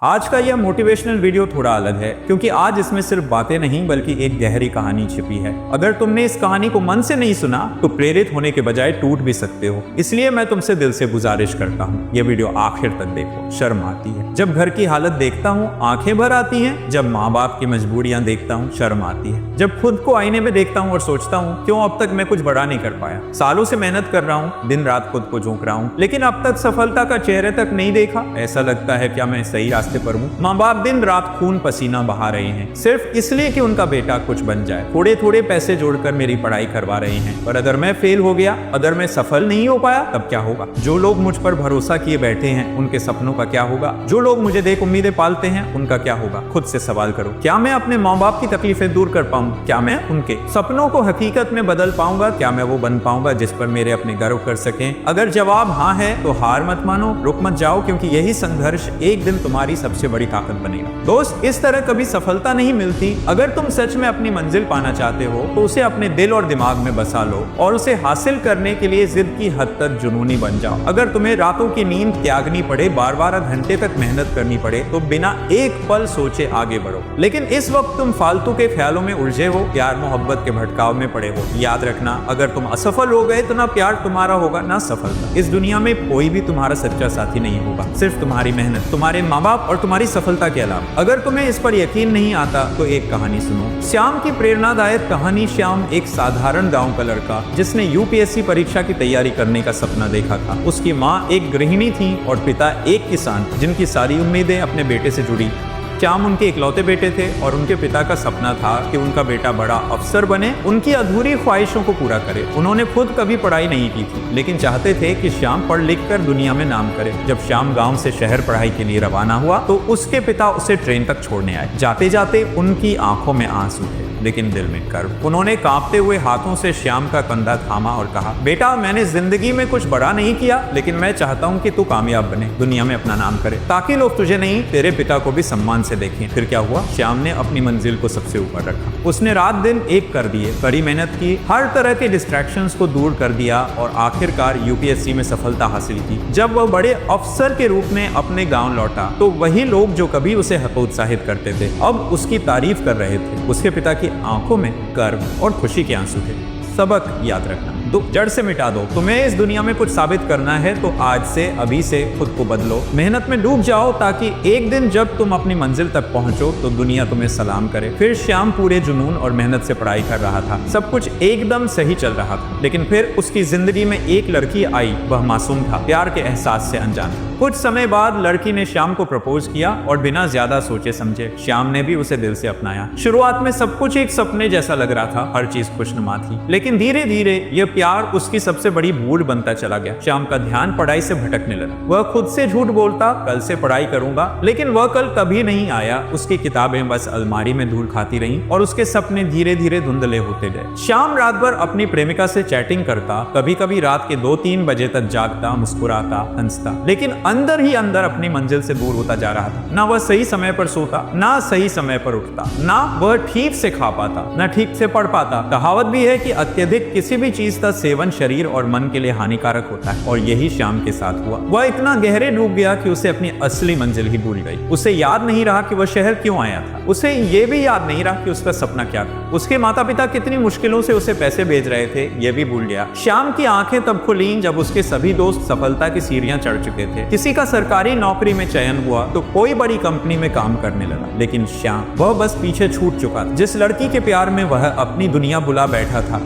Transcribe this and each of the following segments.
आज का यह मोटिवेशनल वीडियो थोड़ा अलग है क्योंकि आज इसमें सिर्फ बातें नहीं बल्कि एक गहरी कहानी छिपी है। अगर तुमने इस कहानी को मन से नहीं सुना तो प्रेरित होने के बजाय टूट भी सकते हो। इसलिए मैं तुमसे दिल से गुजारिश करता हूँ, ये वीडियो आखिर तक देखो। शर्म आती है जब घर की हालत देखता हूँ, आंखें भर आती हैं। जब माँ बाप की मजबूरियां देखता हूँ, शर्म आती है। जब खुद को आईने में देखता हूँ और सोचता हूँ क्यों अब तक मैं कुछ बड़ा नहीं कर पाया। सालों से मेहनत कर रहा हूँ, दिन रात खुद को झोंक रहा हूँ, लेकिन अब तक सफलता का चेहरे तक नहीं देखा। ऐसा लगता है क्या मैं सही रास्ते पर हूँ? माँ बाप दिन रात खून पसीना बहा रहे हैं सिर्फ इसलिए कि उनका बेटा कुछ बन जाए। थोड़े थोड़े पैसे जोड़कर मेरी पढ़ाई करवा रहे हैं, पर अगर मैं फेल हो गया, अगर मैं सफल नहीं हो पाया, तब क्या होगा? जो लोग मुझ पर भरोसा किए बैठे हैं उनके सपनों का क्या होगा? जो लोग मुझे देख उम्मीदें पालते हैं उनका क्या होगा? खुद से सवाल करो, क्या मैं अपने माँ बाप की तकलीफें दूर कर पाऊंगा? क्या मैं उनके सपनों को हकीकत में बदल पाऊंगा? क्या मैं वो बन पाऊंगा जिस पर मेरे अपने गर्व कर सकें? अगर जवाब हाँ है तो हार मत मानो, रुक मत जाओ, क्योंकि यही संघर्ष एक दिन तुम्हारी सबसे बड़ी ताकत बनेगा। दोस्त, इस तरह कभी सफलता नहीं मिलती। अगर तुम सच में अपनी मंजिल पाना चाहते हो तो उसे अपने दिल और दिमाग में बसा लो और उसे हासिल करने के लिए जिद की हद तक जुनूनी बन जाओ। अगर तुम्हें रातों की नींद त्यागनी पड़े, बार बार घंटे तक मेहनत करनी पड़े, तो बिना एक पल सोचे आगे बढ़ो। लेकिन इस वक्त तुम फालतू के ख्यालों में उलझे हो, प्यार मोहब्बत के भटकाव में पड़े हो। याद रखना, अगर तुम असफल हो गए तो ना प्यार तुम्हारा होगा ना सफलता। इस दुनिया में कोई भी तुम्हारा सच्चा साथी नहीं होगा, सिर्फ तुम्हारी मेहनत, तुम्हारे माँ बाप और तुम्हारी सफलता के अलावा। अगर तुम्हें इस पर यकीन नहीं आता तो एक कहानी सुनो। श्याम की प्रेरणादायक कहानी। श्याम एक साधारण गांव का लड़का जिसने यूपीएससी परीक्षा की तैयारी करने का सपना देखा था। उसकी माँ एक गृहिणी थी और पिता एक किसान, जिनकी सारी उम्मीदें अपने बेटे से जुड़ी। श्याम उनके इकलौते बेटे थे और उनके पिता का सपना था कि उनका बेटा बड़ा अफसर बने, उनकी अधूरी ख्वाहिशों को पूरा करे। उन्होंने खुद कभी पढ़ाई नहीं की थी, लेकिन चाहते थे कि श्याम पढ़ लिख कर दुनिया में नाम करे। जब श्याम गांव से शहर पढ़ाई के लिए रवाना हुआ तो उसके पिता उसे ट्रेन तक छोड़ने आए। जाते जाते उनकी आंखों में आंसू थे, लेकिन दिल में गर्व। उन्होंने कांपते हुए हाथों से श्याम का कंधा थामा और कहा, बेटा, मैंने जिंदगी में कुछ बड़ा नहीं किया, लेकिन मैं चाहता हूँ कि तू कामयाब बने, दुनिया में अपना नाम करे, ताकि लोग तुझे नहीं, तेरे पिता को भी सम्मान से देखें। फिर क्या हुआ? श्याम ने अपनी मंजिल को सबसे ऊपर रखा। उसने रात दिन एक कर दिए, कड़ी मेहनत की, हर तरह के डिस्ट्रैक्शंस को दूर कर दिया और आखिरकार यूपीएससी में सफलता हासिल की। जब वह बड़े अफसर के रूप में अपने गाँव लौटा तो वही लोग जो कभी उसे हतोत्साहित करते थे अब उसकी तारीफ कर रहे थे। उसके पिता की आंखों में गर्व और खुशी के आंसू थे। सबक याद रखना, दुख जड़ से मिटा दो। तुम्हें इस दुनिया में कुछ साबित करना है तो आज से, अभी से खुद को बदलो। मेहनत में डूब जाओ ताकि एक दिन जब तुम अपनी मंजिल तक पहुंचो तो दुनिया तुम्हें सलाम करे। फिर श्याम पूरे जुनून और मेहनत से पढ़ाई कर रहा था। सब कुछ एकदम सही चल रहा था, लेकिन फिर उसकी जिंदगी में एक लड़की आई। वह मासूम था, प्यार के एहसास से अनजान। कुछ समय बाद लड़की ने श्याम को प्रपोज किया और बिना ज्यादा सोचे समझे श्याम ने भी उसे दिल से अपनाया। शुरुआत में सब कुछ एक सपने जैसा लग रहा था, हर चीज खुशनुमा थी, लेकिन धीरे धीरे यह प्यार उसकी सबसे बड़ी भूल बनता चला गया। श्याम का ध्यान पढ़ाई से भटकने लगा। वह खुद से झूठ बोलता, कल से पढ़ाई करूंगा, लेकिन वह कल कभी नहीं आया। उसकी किताबें बस अलमारी में धूल खाती रहीं और उसके सपने धीरे धीरे धुंधले होते गए। श्याम रात भर अपनी प्रेमिका से चैटिंग करता, कभी कभी रात के 2-3 बजे तक जागता, मुस्कुराता, हंसता, लेकिन अंदर ही अंदर अपनी मंजिल से दूर होता जा रहा था। ना वह सही समय पर सोता, ना सही समय पर उठता, ना वह ठीक से खा पाता, ना ठीक से पढ़ पाता। कहावत भी है कि अत्यधिक किसी भी चीज का सेवन शरीर और मन के लिए हानिकारक होता है, और यही श्याम के साथ हुआ। वह इतना गहरे डूब गया कि उसे अपनी असली मंजिल ही भूल गई। उसे याद नहीं रहा कि वह शहर क्यों आया था। उसे ये भी याद नहीं रहा कि उसका सपना क्या था। उसके माता पिता कितनी मुश्किलों से उसे पैसे भेज रहे थे, ये भी भूल गया। श्याम की आंखें तब खुली जब उसके सभी दोस्त सफलता की सीढ़ियां चढ़ चुके थे। किसी का सरकारी नौकरी में चयन हुआ तो कोई बड़ी कंपनी में काम करने लगा, लेकिन श्याम, वह बस पीछे छूट चुका था। जिस लड़की के प्यार में वह अपनी दुनिया बुला बैठा था,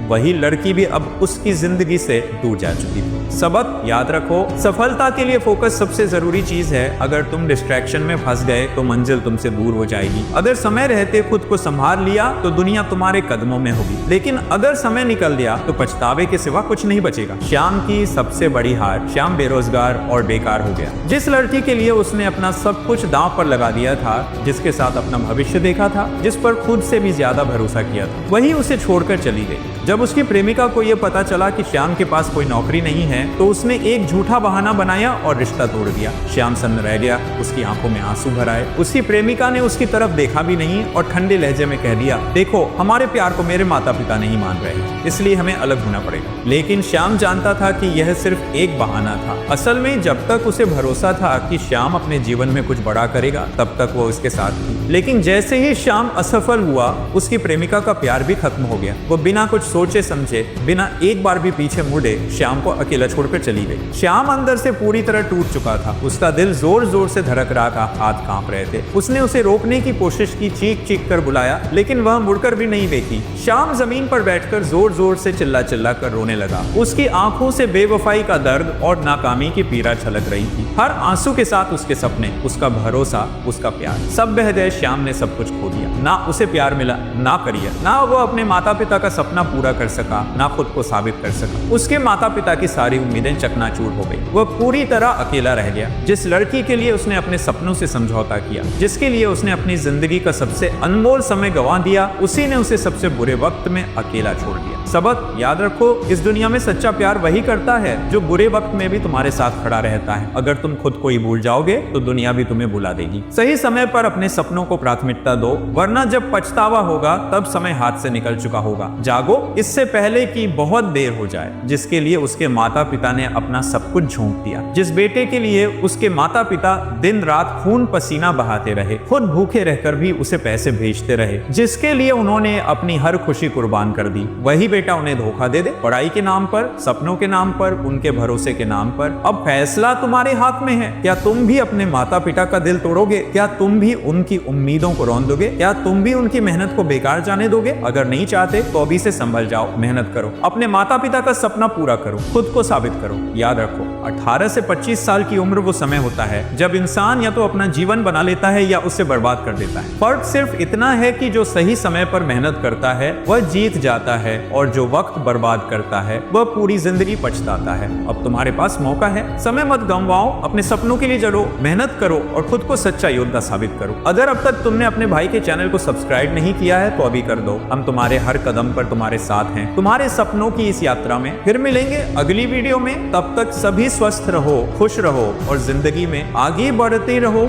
वही लड़की भी अब उसकी जिंदगी से दूर जा चुकी थी। सबक याद रखो, सफलता के लिए फोकस सबसे जरूरी चीज है। अगर तुम डिस्ट्रैक्शन में फंस गए तो मंजिल तुमसे दूर हो जाएगी। अगर समय रहते खुद को संभाल लिया तो दुनिया तुम्हारे कदमों में होगी, लेकिन अगर समय निकल गया तो पछतावे के सिवा कुछ नहीं बचेगा। श्याम की सबसे बड़ी हार, श्याम बेरोजगार और बेकार हो गया। जिस लड़की के लिए उसने अपना सब कुछ दांव पर लगा दिया था, जिसके साथ अपना भविष्य देखा था, जिस पर खुद से भी ज्यादा भरोसा किया था, वही उसे छोड़कर चली गई। जब उसकी प्रेमिका को यह पता चला कि श्याम के पास कोई नौकरी नहीं है तो उसने एक झूठा बहाना बनाया और रिश्ता तोड़ दिया। श्याम सन्न रह गया, उसकी आंखों में आंसू भर आए। उसकी प्रेमिका ने उसकी तरफ देखा भी नहीं और ठंडे लहजे में कह दिया, देखो हमारे प्यार को मेरे माता पिता नहीं मान रहे, इसलिए हमें अलग होना पड़ेगा। लेकिन श्याम जानता था कि यह सिर्फ एक बहाना था। असल में जब तक उसे भरोसा था कि श्याम अपने जीवन में कुछ बड़ा करेगा तब तक वो उसके साथ थी। लेकिन जैसे ही श्याम असफल हुआ उसकी प्रेमिका का प्यार भी खत्म हो गया। वो बिना कुछ सोचे समझे, बिना एक बार भी पीछे मुड़े श्याम को अकेला छोड़कर चली गई। श्याम अंदर से पूरी तरह टूट चुका था। उसका दिल जोर जोर से धड़क रहा था, हाथ कांप रहे थे। उसने उसे रोकने की कोशिश की, चीख चीख कर बुलाया, लेकिन वह मुड़कर भी नहीं देखी। श्याम जमीन पर बैठकर जोर जोर से चिल्ला चिल्ला कर रोने लगा। उसकी आंखों से बेवफाई का दर्द और नाकामी की पीड़ा छलक रही थी। हर आंसू के साथ उसके सपने, उसका भरोसा, उसका प्यार सब बह गए। श्याम ने सब कुछ खो दिया। ना उसे प्यार मिला, ना करियर, ना वो अपने माता पिता का सपना पूरा कर सका, ना खुद को साबित कर सका। उसके माता पिता की सारी उम्मीदें चकनाचूर हो गई। वह पूरी तरह अकेला रह गया। जिस लड़की के लिए उसने अपने सपनों से समझौता किया, जिसके लिए उसने अपनी जिंदगी का सबसे अनमोल समय गंवा दिया, उसी ने उसे सबसे बुरे वक्त में अकेला छोड़ दिया। सबक याद रखो, इस दुनिया में सच्चा प्यार वही करता है जो बुरे वक्त में भी तुम्हारे साथ खड़ा रहता है। अगर तुम खुद को ही भूल जाओगे तो दुनिया भी तुम्हें भुला देगी। सही समय पर अपने सपनों को प्राथमिकता दो, वरना जब पछतावा होगा तब समय हाथ से निकल चुका होगा। जागो इससे पहले कि बहुत देर हो जाए। जिसके लिए उसके माता पिता ने अपना सब कुछ झोंक दिया, जिस बेटे के लिए उसके माता पिता दिन रात खून पसीना बहाते रहे, खुद भूखे रहकर भी उसे पैसे भेजते रहे, जिसके लिए उन्होंने अपनी हर खुशी कुर्बान कर दी, वही बेटा उन्हें धोखा दे दे। पढ़ाई के नाम पर, सपनों के नाम पर, उनके भरोसे के नाम पर। अब फैसला तुम्हारे हाथ में है। क्या तुम भी अपने माता पिता का दिल तोड़ोगे? क्या तुम भी उनकी उम्मीदों को रौंद दोगे? क्या तुम भी उनकी मेहनत को बेकार जाने दोगे? अगर नहीं चाहते तो अभी से संभल जाओ, मेहनत करो, अपने माता पिता का सपना पूरा करो, खुद को साबित करो। याद रखो, 18 से 25 साल की उम्र वो समय होता है जब इंसान या तो अपना जीवन बना लेता है या उसे बर्बाद कर देता है। फर्क सिर्फ इतना है कि जो सही समय पर मेहनत करता है वह जीत जाता है और जो वक्त बर्बाद करता है वह पूरी जिंदगी पछताता है। अब तुम्हारे पास मौका है, समय मत गंवाओ, अपने सपनों के लिए जरो, मेहनत करो और खुद को सच्चा योद्धा साबित करो। अगर अब तक तुमने अपने भाई के चैनल को सब्सक्राइब नहीं किया है तो अभी कर दो। हम तुम्हारे हर कदम पर तुम्हारे साथ हैं, तुम्हारे सपनों की इस यात्रा में। फिर मिलेंगे अगली वीडियो में, तब तक सभी स्वस्थ रहो, खुश रहो और जिंदगी में आगे बढ़ते रहो।